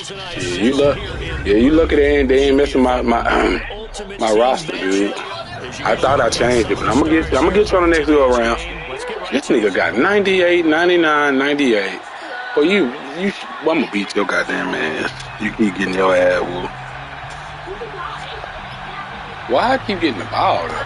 You look at it and they ain't missing my roster, dude. I thought I changed it, but I'm gonna get you on the next go around. This nigga got 98, 99, 98. Well, I'm gonna beat your goddamn ass. You keep getting your ass whooped. Why I keep getting the ball though?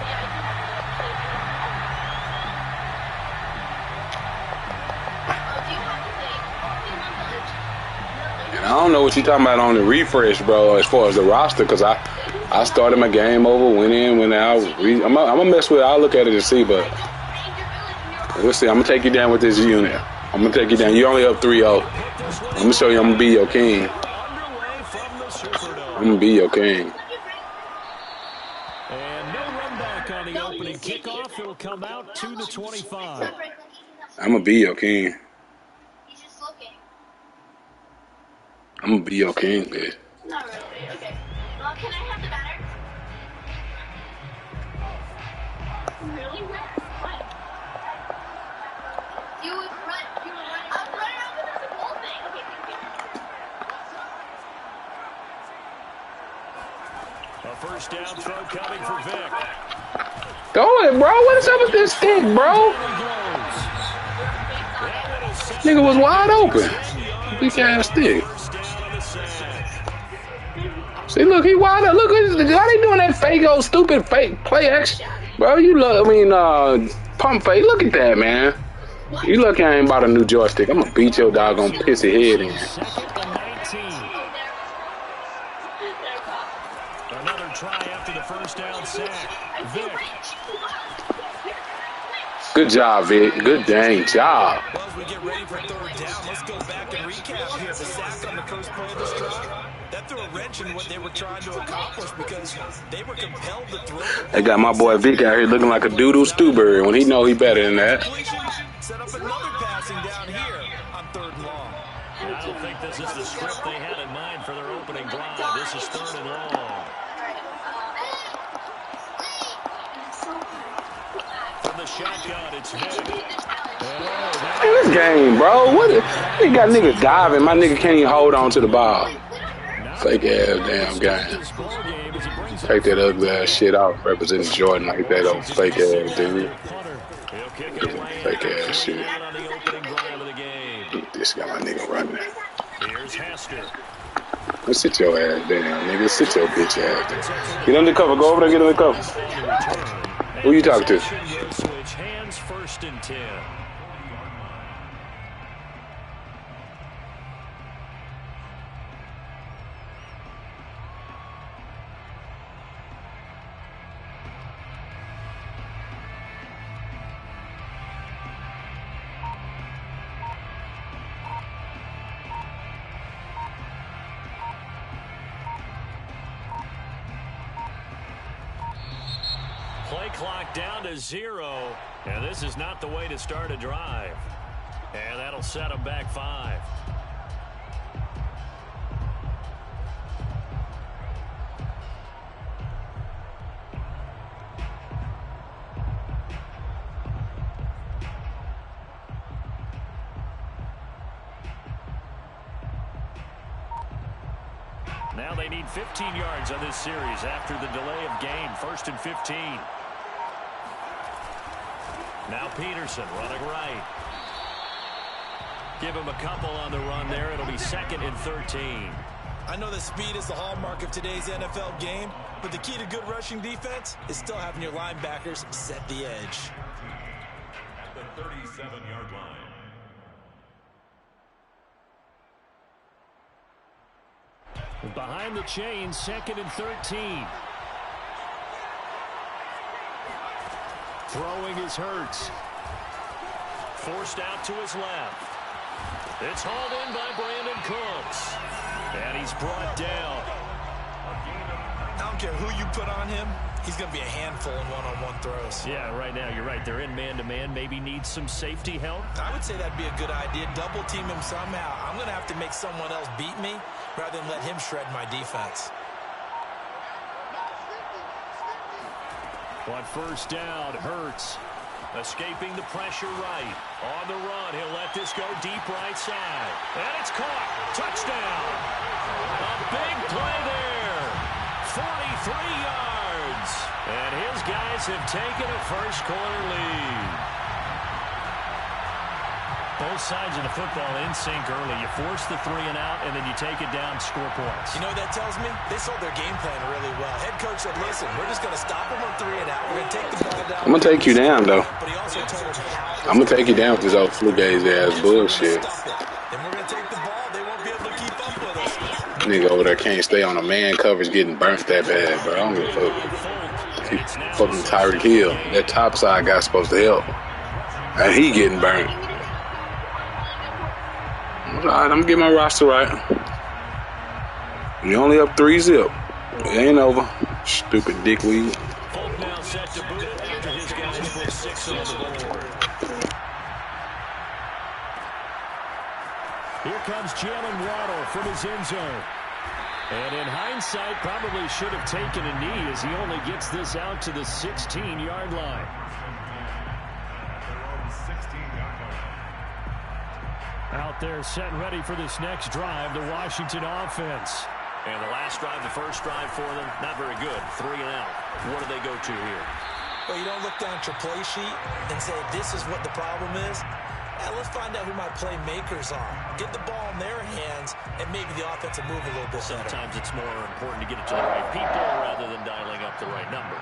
And I don't know what you talking about on the refresh, bro, as far as the roster, because I started my game over, went in, went out. I'm gonna mess with it. I'll look at it and see, but we'll see. I'm gonna take you down with this unit. I'm gonna take you down. You only up 3-0. I'm gonna show you I'm gonna be your king. I'm gonna be your king. And no run back on the opening kickoff. It'll come out to the 25. I'm gonna be your king. I'm gonna be your king, bitch. Not really. Okay. Well, can I have the batter? Really? What? You were running. I'm running over the whole thing. Okay, thank you. A first down throw coming for Vic. Throw it, bro. What is up with this stick, bro? Nigga was wide open. Weak ass stick. See, look, he wide up. Look, why they doing that fake old stupid fake play action? Bro, pump fake. Look at that, man. You lucky I ain't bought a new joystick. I'm gonna beat your doggone pissy head in. Another try after the first down sack. Vic. Good job, Vic. Good dang job. Well, as we get ready for third down, let's go back and recap here. The sack on the first play of this drive. That threw a wrench in what they were trying to accomplish because they were compelled to throw the ball. They got my boy Vic out here looking like a doodle stewberry when he know he better than that. Set up another passing down here on third and long. I don't think this is the script they had in mind for their opening drive. This is third and long. From the shotgun, it's Vic. Hey, this game, bro. They got niggas diving. My nigga can't even hold on to the ball. Fake ass damn game. Take that ugly ass shit out. Representing Jordan like that old fake ass dude. Fake ass shit. This guy, my nigga running. Let's sit your ass down, nigga. Sit your bitch ass down. Get under cover. Go over there, get under cover. Who you talking to? Switch hands, first and 10. Play clock down to 0, and this is not the way to start a drive. And that'll set them back 5. Now they need 15 yards on this series after the delay of game. First and 15. Now Peterson running right. Give him a couple on the run there. It'll be second and 13. I know that speed is the hallmark of today's NFL game, but the key to good rushing defense is still having your linebackers set the edge. At the 37-yard line. Behind the chain, second and 13. Throwing is Hurts. Forced out to his left. It's hauled in by Brandon Cooks. And he's brought down. I don't care who you put on him. He's going to be a handful in one-on-one throws. Yeah, right now, you're right. They're in man-to-man. Maybe needs some safety help. I would say that'd be a good idea. Double team him somehow. I'm going to have to make someone else beat me rather than let him shred my defense. On first down, Hurts. Escaping the pressure right. On the run, he'll let this go deep right side. And it's caught. Touchdown. A big play there. 43 yards. And his guys have taken a first quarter lead. Both sides of the football in sync early. You force the 3 and out, and then you take it down, score points. You know what that tells me? They sold their game plan really well. Head coach said, listen, we're just going to stop them on 3 and out. We're going to take the ball down. I'm going to take you down, though. But he also told them how. I'm going to take you down with this old flugaze-ass bullshit. Then we're going to take the ball. They won't be able to keep up with us. Nigga over there can't stay on a man coverage getting burnt that bad, bro. I don't give a fuck. He fucking Tyreek Hill. That top side guy's supposed to help. And he getting burnt. All right, I'm getting my roster right. You only up 3-0. It ain't over. Stupid dickweed. Folk now set to boot it after his guys put 6 on the board. Here comes Jalen Waddle from his end zone. And in hindsight, probably should have taken a knee as he only gets this out to the 16-yard line. Out there set and ready for this next drive, the Washington offense. And the last drive, the first drive for them, not very good. 3 and out. What do they go to here? Well, you don't look down at your play sheet and say, this is what the problem is. Let's find out who my playmakers are. Get the ball in their hands, and maybe the offense will move a little bit better. Sometimes it's more important to get it to the right people rather than dialing up the right number.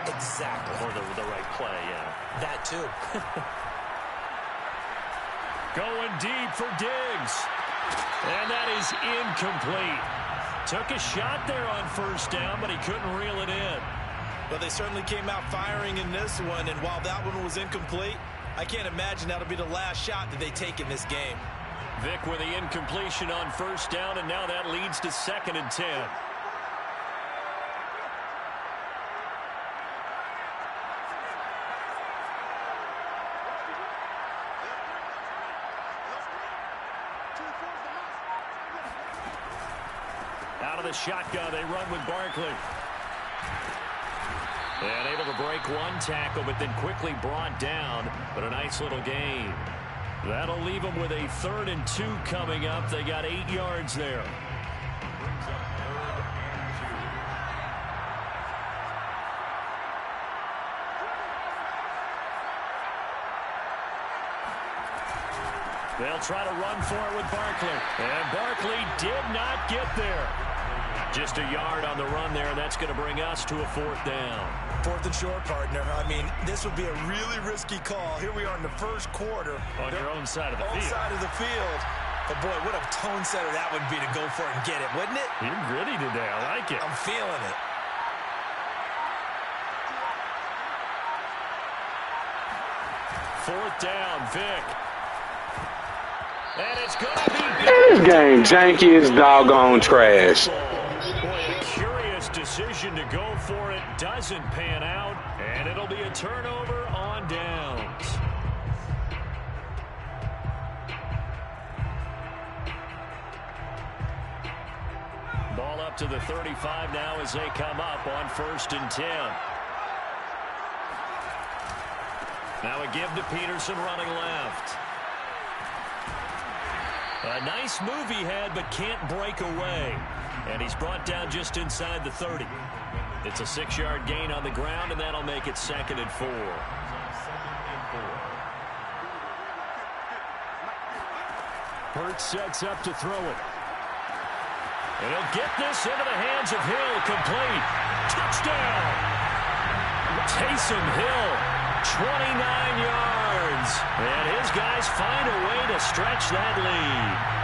Exactly. Or the right play, yeah. That too. Going deep for Diggs. And that is incomplete. Took a shot there on first down, but he couldn't reel it in. But they certainly came out firing in this one, and while that one was incomplete, I can't imagine that'll be the last shot that they take in this game. Vic with the incompletion on first down, and now that leads to 2nd and 10. Out of the shotgun, they run with Barkley. And able to break one tackle, but then quickly brought down. But a nice little gain. That'll leave them with a 3rd and 2 coming up. They got 8 yards there. They'll try to run for it with Barkley. And Barkley did not get there. Just a yard on the run there. That's going to bring us to a 4th down. 4th and short, partner. I mean, this would be a really risky call. Here we are in the first quarter. On your own side of the field. Side of the field. But, boy, what a tone setter that would be to go for it and get it, wouldn't it? You're gritty today. I like it. I'm feeling it. Fourth down, Vic. And it's going to be... This game janky as doggone trash. Boy, a curious decision to go for it. Doesn't pan out. And it'll be a turnover on downs. Ball up to the 35 now as they come up on 1st and 10. Now a give to Peterson running left. A nice move he had, but can't break away. And he's brought down just inside the 30. It's a 6-yard gain on the ground, and that'll make it 2nd and 4. Hurts sets up to throw it. And he'll get this into the hands of Hill, complete. Touchdown! Taysom Hill, 29 yards. And his guys find a way to stretch that lead.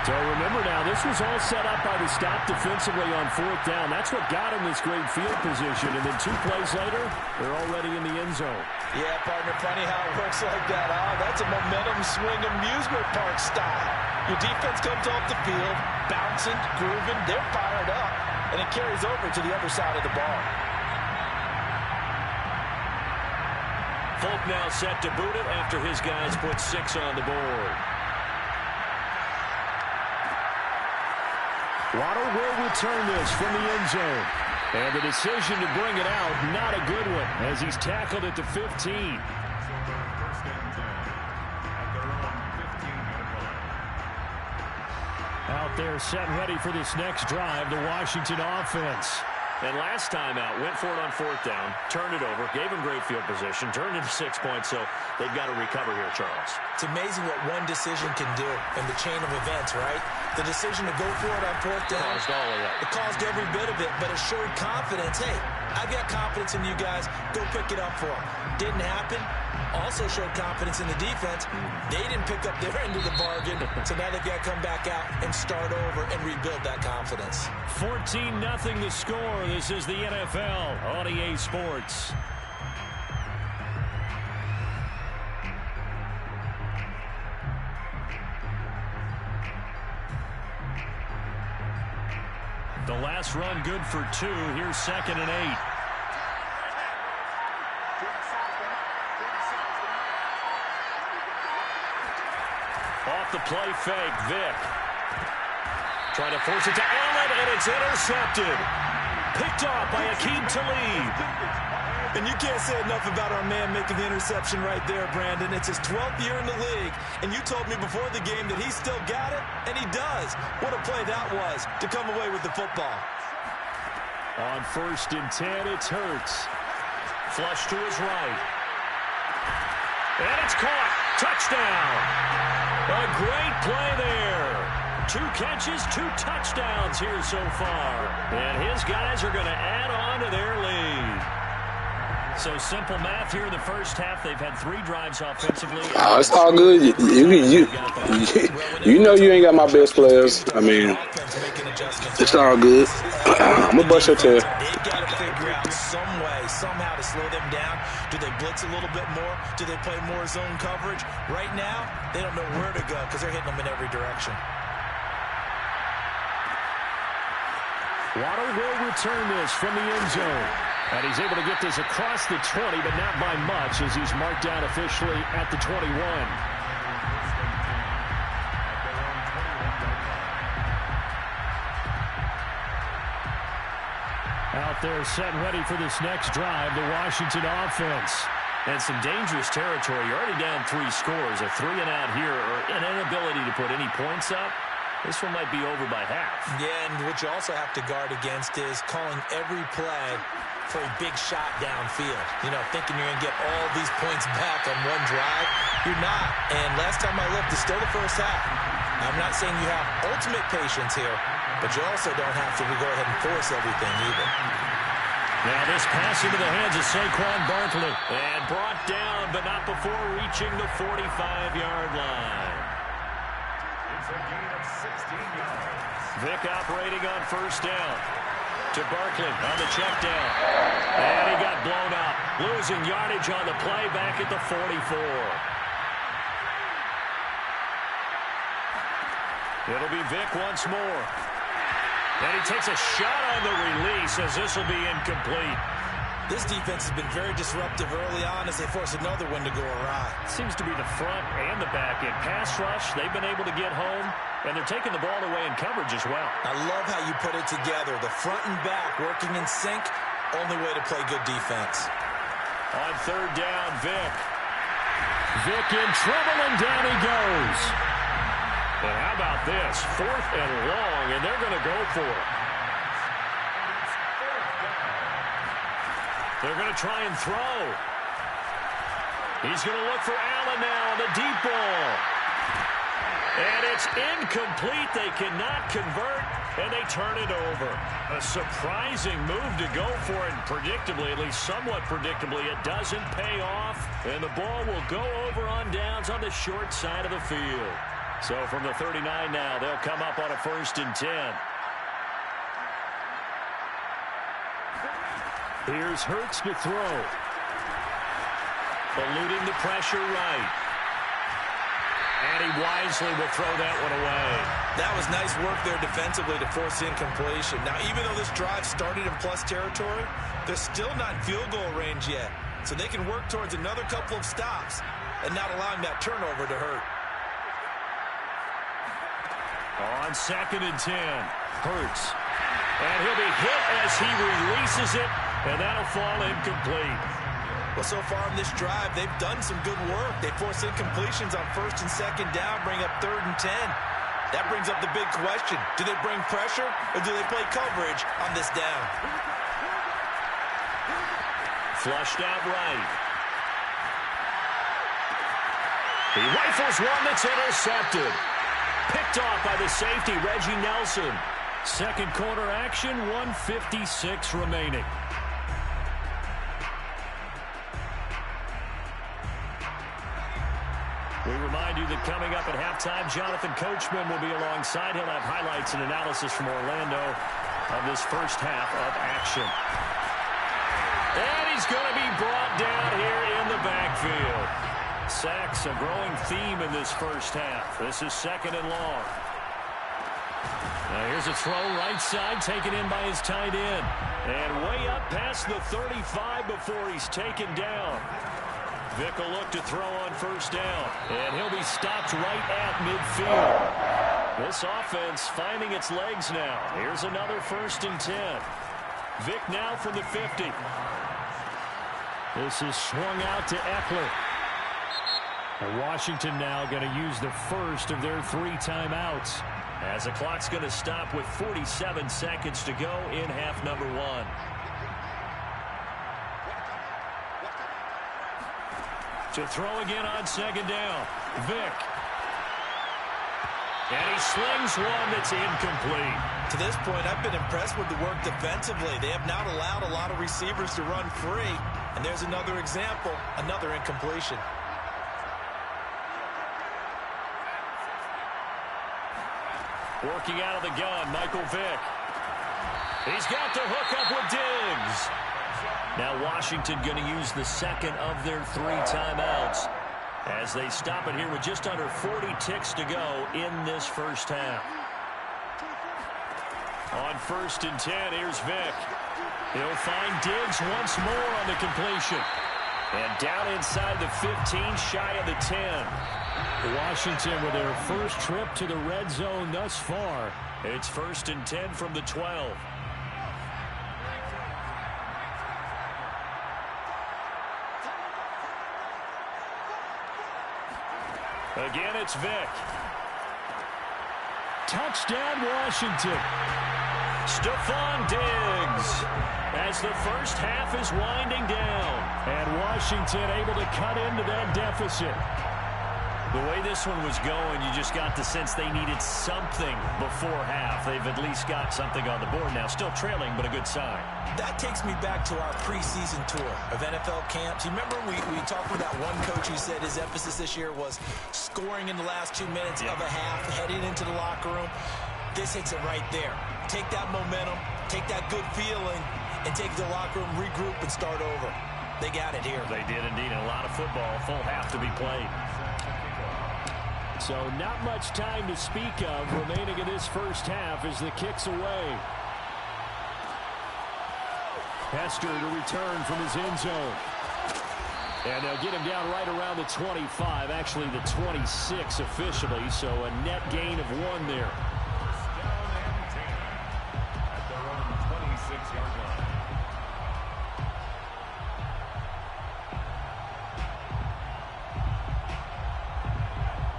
So remember now, this was all set up by the stop defensively on 4th down. That's what got him this great field position. And then 2 plays later, they're already in the end zone. Yeah, partner, funny how it works like that. That's a momentum swing amusement park style. Your defense comes off the field, bouncing, grooving, they're fired up, and it carries over to the other side of the ball. Folk now set to boot it after his guys put 6 on the board. Waddle will return this from the end zone. And the decision to bring it out, not a good one, as he's tackled at the 15. First and 10 at their own 15-yard line. Out there set ready for this next drive, the Washington offense. And last time out, went for it on 4th down, turned it over, gave him great field position, turned into 6 points, so they've got to recover here, Charles. It's amazing what one decision can do in the chain of events, right? The decision to go for it on 4th down. Caused all of that. It caused every bit of it, but it showed confidence. Hey, I've got confidence in you guys. Go pick it up for them. Didn't happen. Also showed confidence in the defense. They didn't pick up their end of the bargain, so now they've got to come back out and start over and rebuild that confidence. 14-0 the score. This is the NFL on EA Sports. The last run good for 2. Here's 2nd and 8. Off the play fake, Vic. Trying to force it to Allen, and it's intercepted. Picked off by Akeem Talib. And you can't say enough about our man making the interception right there, Brandon. It's his 12th year in the league, and you told me before the game that he still got it, and he does. What a play that was to come away with the football. On 1st and 10, it's Hurts. Flush to his right. And it's caught. Touchdown. A great play there. 2 catches, 2 touchdowns here so far. And his guys are going to add on to their lead. So simple math here in the first half. They've had 3 drives offensively. Oh, it's all good. You know you ain't got my best players. I mean, it's all good. I'm going to bust your tail. They've got to figure out some way, somehow to slow them down. Do they blitz a little bit more? Do they play more zone coverage? Right now, they don't know where to go because they're hitting them in every direction. Waddle will return this from the end zone. And he's able to get this across the 20, but not by much as he's marked down officially at the 21. Out there set ready for this next drive, the Washington offense. And some dangerous territory. You're already down 3 scores. A 3-and-out here, or an inability to put any points up. This one might be over by half. Yeah, and what you also have to guard against is calling every play for a big shot downfield. You know, thinking you're going to get all these points back on one drive. You're not. And last time I looked, it's still the first half. I'm not saying you have ultimate patience here, but you also don't have to go ahead and force everything either. Now this pass into the hands of Saquon Barkley. And brought down, but not before reaching the 45-yard line. It's a gain of 16 yards. Vic operating on 1st down. To Barkley on the check down. And he got blown up. Losing yardage on the play back at the 44. It'll be Vic once more. And he takes a shot on the release as this will be incomplete. This defense has been very disruptive early on as they force another one to go awry. Seems to be the front and the back end. Pass rush, they've been able to get home, and they're taking the ball away in coverage as well. I love how you put it together. The front and back working in sync, only way to play good defense. On 3rd down, Vic. Vic in trouble, and down he goes. And how about this? 4th and long, and they're going to go for it. They're going to try and throw. He's going to look for Allen now on the deep ball. And it's incomplete. They cannot convert, and they turn it over. A surprising move to go for it, and predictably, at least somewhat predictably, it doesn't pay off. And the ball will go over on downs on the short side of the field. So from the 39 now, they'll come up on a 1st and 10. Here's Hurts to throw. Eluding the pressure right. And he wisely will throw that one away. That was nice work there defensively to force incompletion. Now, even though this drive started in plus territory, they're still not in field goal range yet. So they can work towards another couple of stops and not allowing that turnover to hurt. On 2nd and 10, Hurts. And he'll be hit as he releases it, and that'll fall incomplete. Well, so far in this drive, they've done some good work. They force incompletions on 1st and 2nd down, bring up 3rd and 10. That brings up the big question. Do they bring pressure, or do they play coverage on this down? Flushed out right. He rifles one that's intercepted. Picked off by the safety, Reggie Nelson. Second quarter action, 1:56 remaining. We remind you that coming up at halftime, Jonathan Coachman will be alongside. He'll have highlights and analysis from Orlando of this first half of action. And he's going to be brought down here in the backfield. Sacks, a growing theme in this first half. This is 2nd and long. Now here's a throw right side, taken in by his tight end. And way up past the 35 before he's taken down. Vick will look to throw on 1st down. And he'll be stopped right at midfield. This offense finding its legs now. Here's another 1st and 10. Vick now from the 50. This is swung out to Eckler. And Washington now going to use the first of their 3 timeouts. As the clock's going to stop with 47 seconds to go in half number 1. To throw again on 2nd down. Vick. And he slings one that's incomplete. To this point, I've been impressed with the work defensively. They have not allowed a lot of receivers to run free. And there's another example, another incompletion. Working out of the gun, Michael Vick. He's got the hook up with Diggs. Now Washington going to use the second of their 3 timeouts as they stop it here with just under 40 ticks to go in this first half. On 1st and 10, here's Vick. He'll find Diggs once more on the completion. And down inside the 15, shy of the 10. Washington with their first trip to the red zone thus far. It's 1st and 10 from the 12. Again, it's Vick. Touchdown, Washington. Stephon Diggs as the first half is winding down. And Washington able to cut into that deficit. The way this one was going, you just got the sense they needed something before half. They've at least got something on the board now. Still trailing, but a good sign. That takes me back to our preseason tour of NFL camps. You remember we talked with that one coach who said his emphasis this year was scoring in the last 2 minutes of a half, heading into the locker room. This hits it right there. Take that momentum, take that good feeling, and take the locker room, regroup, and start over. They got it here. They did indeed. And a lot of football, full half to be played. So not much time to speak of remaining in this first half as the kick's away. Hester to return from his end zone. And they'll get him down right around the 25, actually the 26 officially, so a net gain of 1 there. At their own 26-yard line.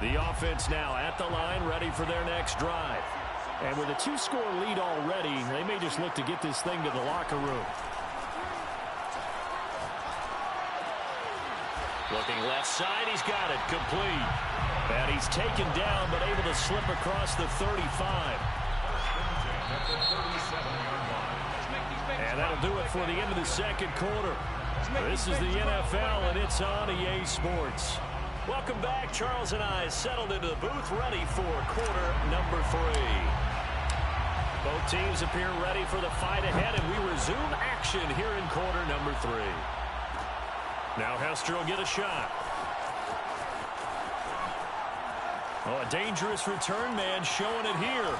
The offense now at the line, ready for their next drive. And with a 2-score lead already, they may just look to get this thing to the locker room. Looking left side, he's got it, complete. And he's taken down, but able to slip across the 35. And that'll do it for the end of the second quarter. This is the NFL, and it's on EA Sports. Welcome back. Charles and I settled into the booth, ready for quarter number 3. Both teams appear ready for the fight ahead, and we resume action here in quarter number 3. Now Hester will get a shot. Oh, a dangerous return man showing it here.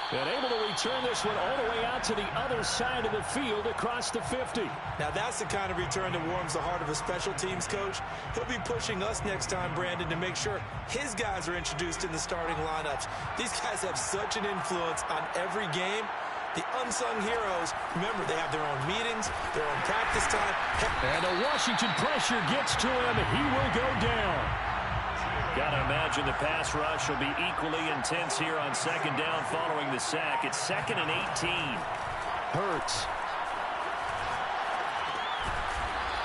And able to return this one all the way out to the other side of the field across the 50. Now that's the kind of return that warms the heart of a special teams coach. He'll be pushing us next time, Brandon, to make sure his guys are introduced in the starting lineups. These guys have such an influence on every game. The unsung heroes, remember, they have their own meetings, their own practice time. And the Washington pressure gets to him. He will go down. Got to imagine the pass rush will be equally intense here on second down following the sack. It's 2nd and 18. Hurts.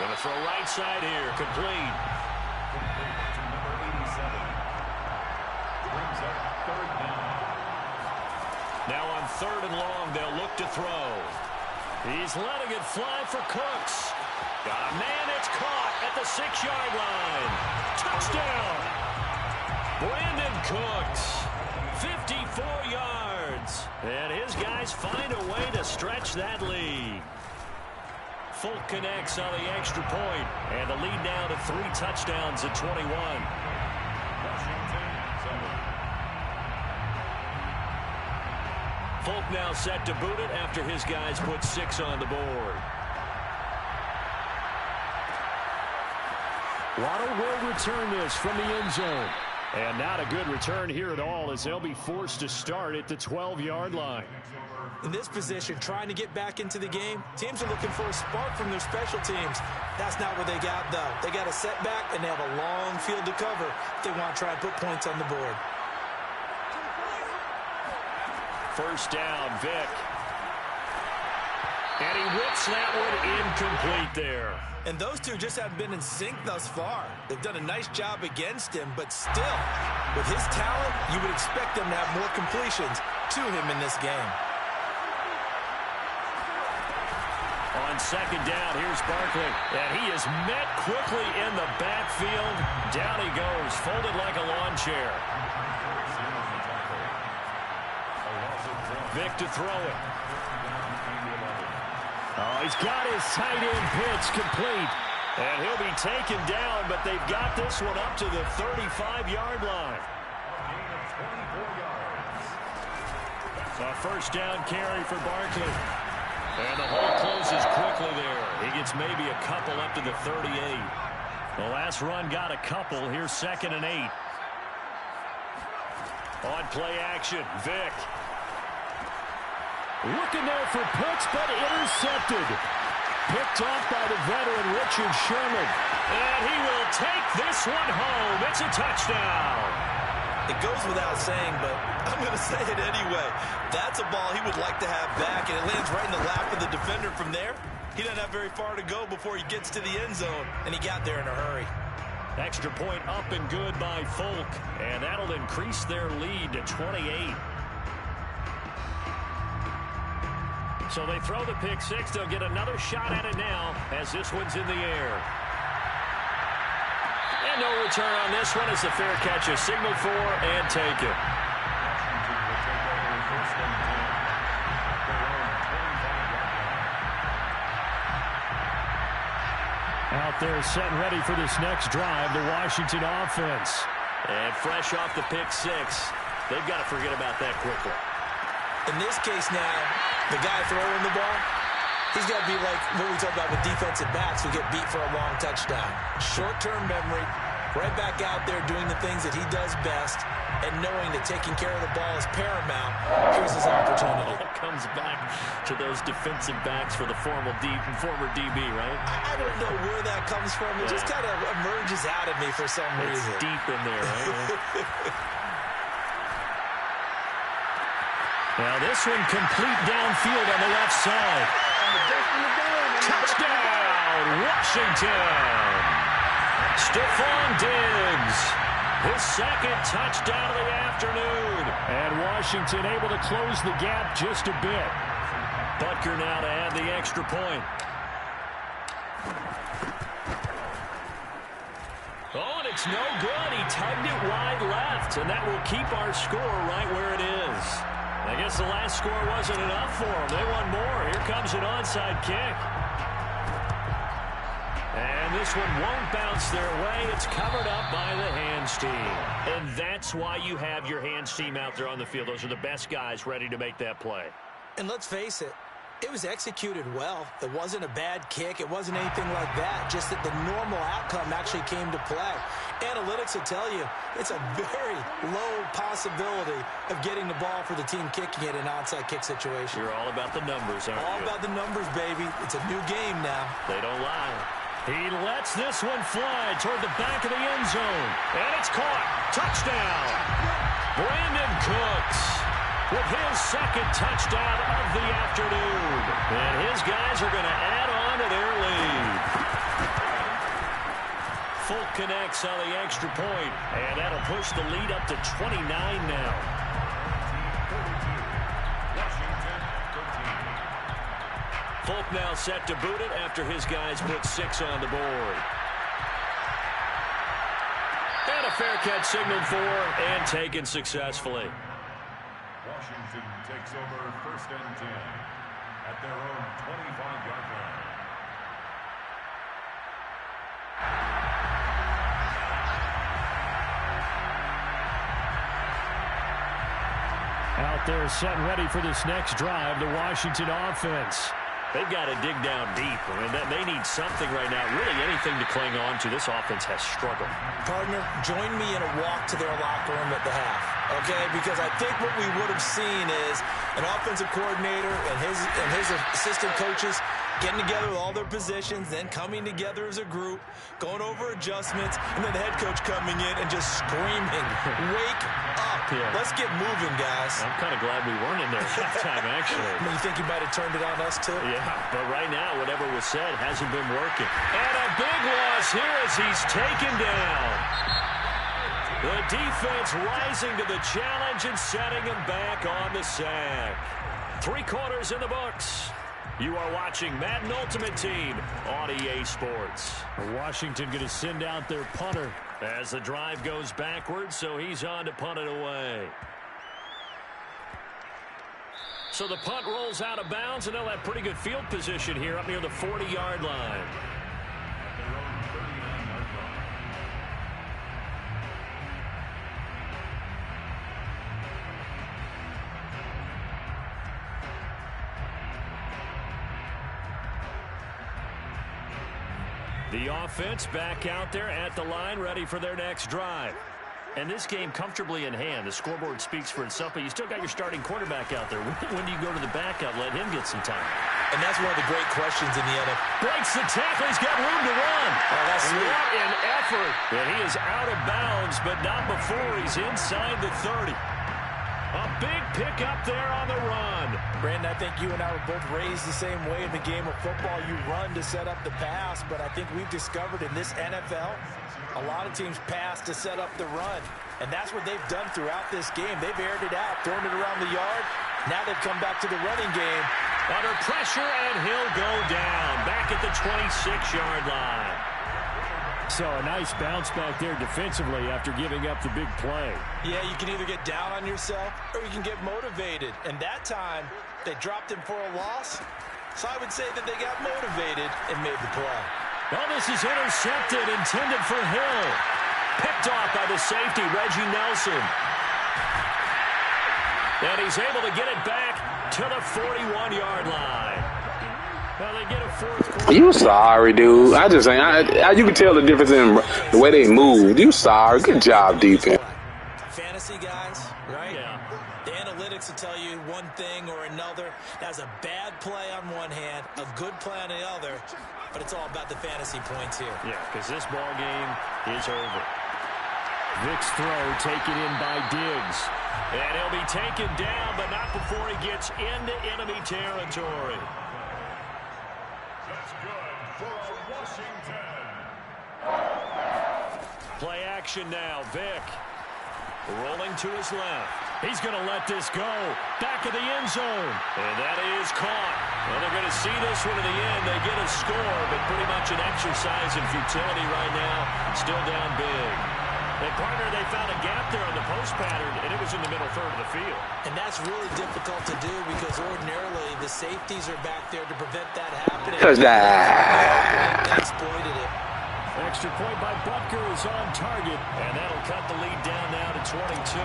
Going to throw right side here. Complete. Number 87. Brings up 3rd down. Now on 3rd and long, they'll look to throw. He's letting it fly for Cooks. Got a man, it's caught at the 6-yard line. Touchdown! Brandon Cooks, 54 yards. And his guys find a way to stretch that lead. Folk connects on the extra point, and the lead now to 3 touchdowns at 21. Washington 7. Folk now set to boot it after his guys put 6 on the board. Waddle will return this from the end zone. And not a good return here at all as they'll be forced to start at the 12-yard line. In this position, trying to get back into the game, teams are looking for a spark from their special teams. That's not what they got, though. They got a setback, and they have a long field to cover if they want to try and put points on the board. First down, Vic. And he whips that one incomplete there. And those two just haven't been in sync thus far. They've done a nice job against him, but still, with his talent, you would expect them to have more completions to him in this game. On second down, here's Barkley. And he is met quickly in the backfield. Down he goes, folded like a lawn chair. Vic to throw it. Oh, he's got his tight end pitch complete. And he'll be taken down, but they've got this one up to the 35-yard line. A first down carry for Barkley. And the hole closes quickly there. He gets maybe a couple up to the 38. The last run got a couple. Here's 2nd and 8. On play action, Vic. Looking there for Pitts, but intercepted. Picked off by the veteran Richard Sherman. And he will take this one home. It's a touchdown. It goes without saying, but I'm going to say it anyway. That's a ball he would like to have back, and it lands right in the lap of the defender from there. He doesn't have very far to go before he gets to the end zone, and he got there in a hurry. Extra point up and good by Folk, and that'll increase their lead to 28. So they throw the pick six. They'll get another shot at it now as this one's in the air. And no return on this one as the fair catch is signaled for and taken. Out there set and ready for this next drive, the Washington offense. And fresh off the pick six, they've got to forget about that quickly. In this case now, the guy throwing the ball, he's got to be like what we talk about with defensive backs who get beat for a long touchdown. Short-term memory, right back out there doing the things that he does best, and knowing that taking care of the ball is paramount. Here's his opportunity. It comes back to those defensive backs for the former DB, right? I don't know where that comes from. It just kind of emerges out of me for some reason. It's deep in there, right? Now this one complete downfield on the left side. Touchdown, Washington! Stephon Diggs, his second touchdown of the afternoon. And Washington able to close the gap just a bit. Butker now to add the extra point. Oh, and it's no good. He tugged it wide left, and that will keep our score right where it is. I guess the last score wasn't enough for them. They want more. Here comes an onside kick. And this one won't bounce their way. It's covered up by the hands team. And that's why you have your hands team out there on the field. Those are the best guys ready to make that play. And let's face it, It was executed well. It wasn't a bad kick. It wasn't anything like that. Just that the normal outcome actually came to play. Analytics will tell you it's a very low possibility of getting the ball for the team kicking it in an onside kick situation. You're all about the numbers, aren't you? All about the numbers, baby. It's a new game now. They don't lie. He lets this one fly toward the back of the end zone. And it's caught. Touchdown. Brandon Cooks with his second touchdown of the afternoon. And his guys are going to add on to their lead. Folk connects on the extra point, and that'll push the lead up to 29 now. Folk now set to boot it after his guys put 6 on the board. And a fair catch signaled for and taken successfully. Washington takes over 1st and 10 at their own 25-yard line. Out there set and ready for this next drive, the Washington offense. They've got to dig down deep. I mean, they need something right now, really anything to cling on to. This offense has struggled. Partner, join me in a walk to their locker room at the half, okay? Because I think what we would have seen is an offensive coordinator and his assistant coaches getting together with all their positions, then coming together as a group, going over adjustments, and then the head coach coming in and just screaming, wake up. Yeah. Let's get moving, guys. I'm kind of glad we weren't in there at that time, actually. You think he might have turned it on us, too? Yeah, but right now, whatever was said hasn't been working. And a big loss here as he's taken down. The defense rising to the challenge and setting him back on the sack. 3 quarters in the books. You are watching Madden Ultimate Team on EA Sports. Washington going to send out their punter as the drive goes backwards, so he's on to punt it away. So the punt rolls out of bounds, and they'll have pretty good field position here up near the 40-yard line. The offense back out there at the line, ready for their next drive. And this game comfortably in hand. The scoreboard speaks for itself, but you still got your starting quarterback out there. When do you go to the backup? Let him get some time. And that's one of the great questions in the NFL. Breaks the tackle. He's got room to run. Oh, that's sweet. What an effort. And he is out of bounds, but not before he's inside the 30. A big pickup there on the run. Brandon, I think you and I were both raised the same way in the game of football. You run to set up the pass, but I think we've discovered in this NFL, a lot of teams pass to set up the run. And that's what they've done throughout this game. They've aired it out, thrown it around the yard. Now they've come back to the running game. Under pressure, and he'll go down. Back at the 26-yard line. So a nice bounce back there defensively after giving up the big play. Yeah, you can either get down on yourself or you can get motivated. And that time, they dropped him for a loss. So I would say that they got motivated and made the play. Well, this is intercepted, intended for Hill. Picked off by the safety, Reggie Nelson. And he's able to get it back to the 41-yard line. Well, they get a 4th quarter. You sorry, dude. I just ain't. You can tell the difference in the way they move. You sorry. Good job, defense. Fantasy guys, right? Yeah. The analytics will tell you one thing or another. That's a bad play on one hand, a good play on the other, but it's all about the fantasy points here. Yeah, because this ball game is over. Vick's throw taken in by Diggs. And he'll be taken down, but not before he gets into enemy territory. That's good for Washington. Play action now. Vick rolling to his left. He's going to let this go. Back of the end zone. And that is caught. Well, they're going to see this one in the end. They get a score, but pretty much an exercise in futility right now. Still down big. And partner, they found a gap there on the post pattern, and it was in the middle third of the field. And that's really difficult to do because ordinarily the safeties are back there to prevent that happening. They exploited it. Extra point by Butker is on target, and that'll cut the lead down now to 22.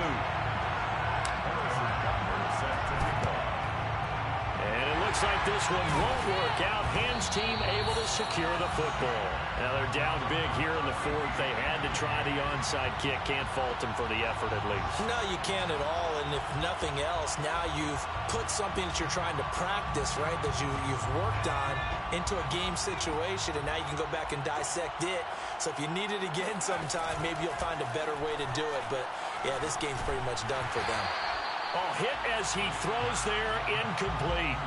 And it looks Looks like this one won't work out. Hands team able to secure the football. Now they're down big here in the fourth. They had to try the onside kick. Can't fault them for the effort at least. No, you can't at all. And if nothing else, now you've put something that you're trying to practice, right, that you've worked on into a game situation, and now you can go back and dissect it. So if you need it again sometime, maybe you'll find a better way to do it. But, yeah, this game's pretty much done for them. Oh, hit as he throws there, incomplete.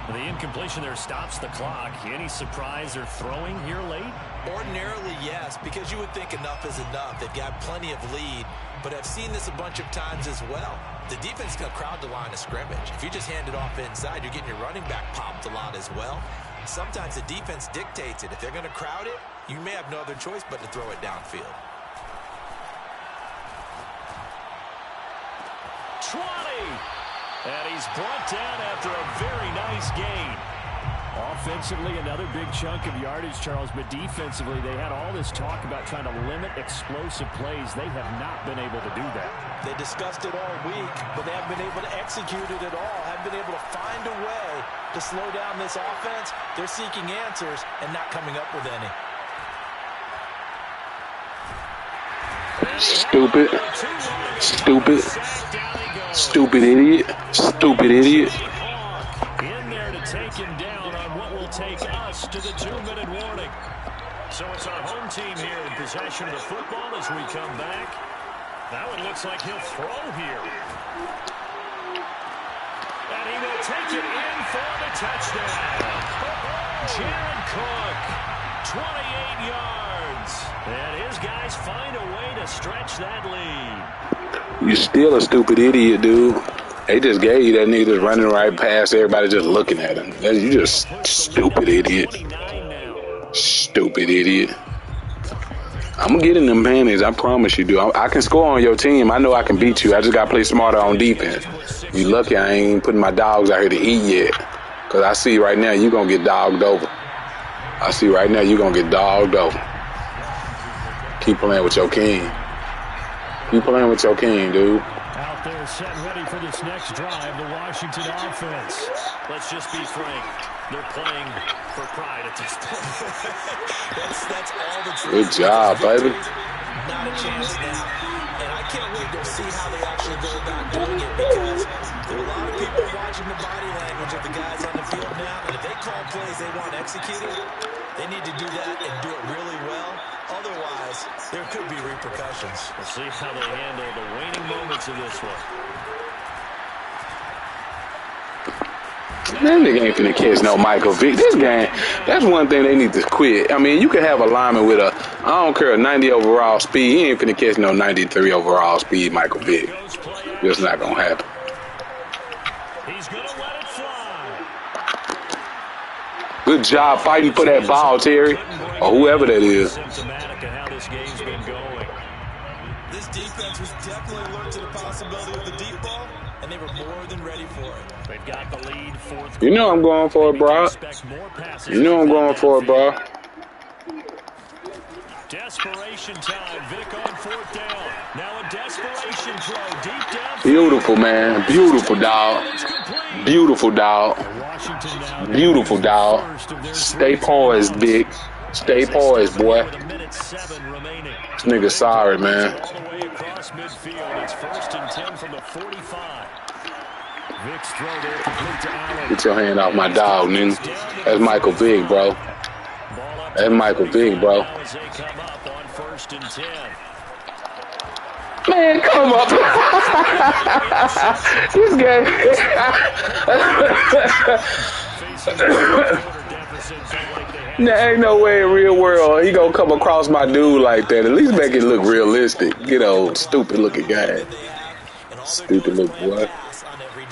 The incompletion there stops the clock. Any surprise they're throwing here late? Ordinarily, yes, because you would think enough is enough. They've got plenty of lead, but I've seen this a bunch of times as well. The defense is going to crowd the line of scrimmage. If you just hand it off inside, you're getting your running back popped a lot as well. Sometimes the defense dictates it. If they're going to crowd it, you may have no other choice but to throw it downfield. 20. And he's brought down after a very nice gain. Offensively, another big chunk of yardage, Charles, but defensively, they had all this talk about trying to limit explosive plays. They have not been able to do that. They discussed it all week, but they haven't been able to execute it at all. Haven't been able to find a way to slow down this offense. They're seeking answers and not coming up with any. Stupid. Stupid. Stupid idiot. Stupid idiot. In there to take him down on what will take us to the 2-minute warning. So it's our home team here in possession of the football as we come back. Now it looks like he'll throw here. And he will take it in for the touchdown. Jared Cook, 28 yards. And his guys find a way to stretch that lead. You still a stupid idiot, dude. They just gave you that nigga just running right past everybody just looking at him. You just stupid idiot. Stupid idiot. I'm going to get in them panties. I promise you, dude. I can score on your team. I know I can beat you. I just got to play smarter on defense. You lucky I ain't putting my dogs out here to eat yet. Because I see right now you going to get dogged over. I see right now you going to get dogged over. Keep playing with your king. Keep playing with your king, dude. Out there set ready for this next drive, the Washington offense. Let's just be frank. They're playing for pride at this point. that's all that's good job, baby. Not a chance now. And I can't wait to see how they actually go about doing it, because there are a lot of people watching the body language of the guys on the field now, and if they call plays they want executed, they need to do that and do it really well. Otherwise, there could be repercussions. We'll see how they handle the waning moments of this one. That nigga ain't finna catch no Michael Vick. This game, that's one thing they need to quit. I mean, you can have a lineman with a, I don't care, a 90 overall speed. He ain't finna catch no 93 overall speed Michael Vick. It's not gonna happen. He's gonna let it fly. Good job fighting for that ball, Terry, or whoever that is. Symptomatic of how this game's been going. This defense was definitely alert to the possibility of the deep ball, and they were more than ready for it. They've got the lead, fourth. You know I'm going for it, bro. You know I'm going for it, bro. Desperation time. Vick on fourth down. Now a desperation throw deep down. Beautiful, man. Beautiful, dog. Beautiful, dog. Beautiful, dog. Stay poised, Vic. Stay poised, boy. This nigga sorry, man. All the way across midfield. It's 1st and 10 from the 45. Vick's throw there complete to Allen. Get your hand off my dog, nigga. That's Michael Vick, bro. That's Michael Vick, bro. As they come up on 1st and 10. Man, come up. This guy. There ain't no way in real world he gonna come across my dude like that. At least make it look realistic. Get old, stupid looking guy. Stupid little boy.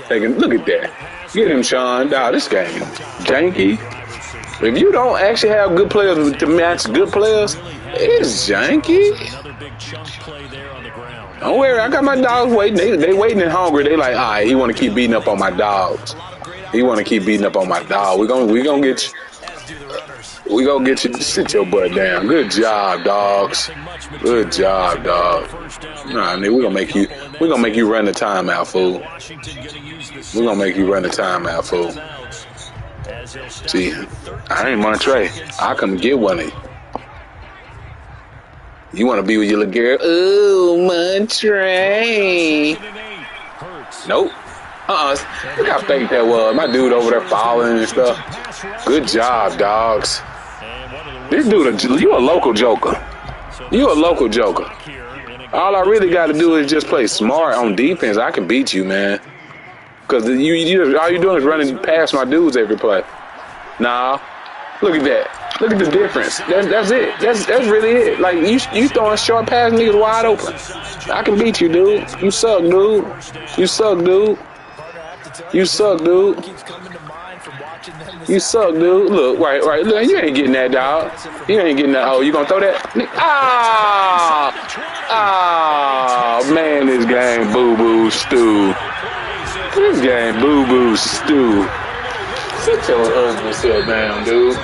Look at that. Get him, Sean. Nah, this game janky. If you don't actually have good players to match good players, it's janky. Don't worry, I got my dogs waiting. They waiting and hungry. They like, all right, he want to keep beating up on my dogs. He want to keep beating up on my dog. We gonna get you. We gonna get you to sit your butt down. Good job, dogs. Good job, dog. Nah, nigga, we gonna make you run the timeout, fool. We gonna make you run the timeout, fool. See, I ain't Montre. I come get one of you. You want to be with your little girl? Ooh, Montre. Nope. Look how fake that was. My dude over there following and stuff. Good job, dogs. This dude, you a local joker. You a local joker. All I really got to do is just play smart on defense. I can beat you, man. Because all you doing is running past my dudes every play. Nah. Look at that. Look at the difference. That's it. That's really it. Like, you throwing short pass niggas wide open. I can beat you, dude. You suck, dude. You suck, dude. You suck, dude. You suck, dude. Look, right. Look, you ain't getting that, dog. You ain't getting that. Oh, you gonna throw that? Man, this game boo-boo stew. This game boo-boo stew. Sit your ugly self down, dude.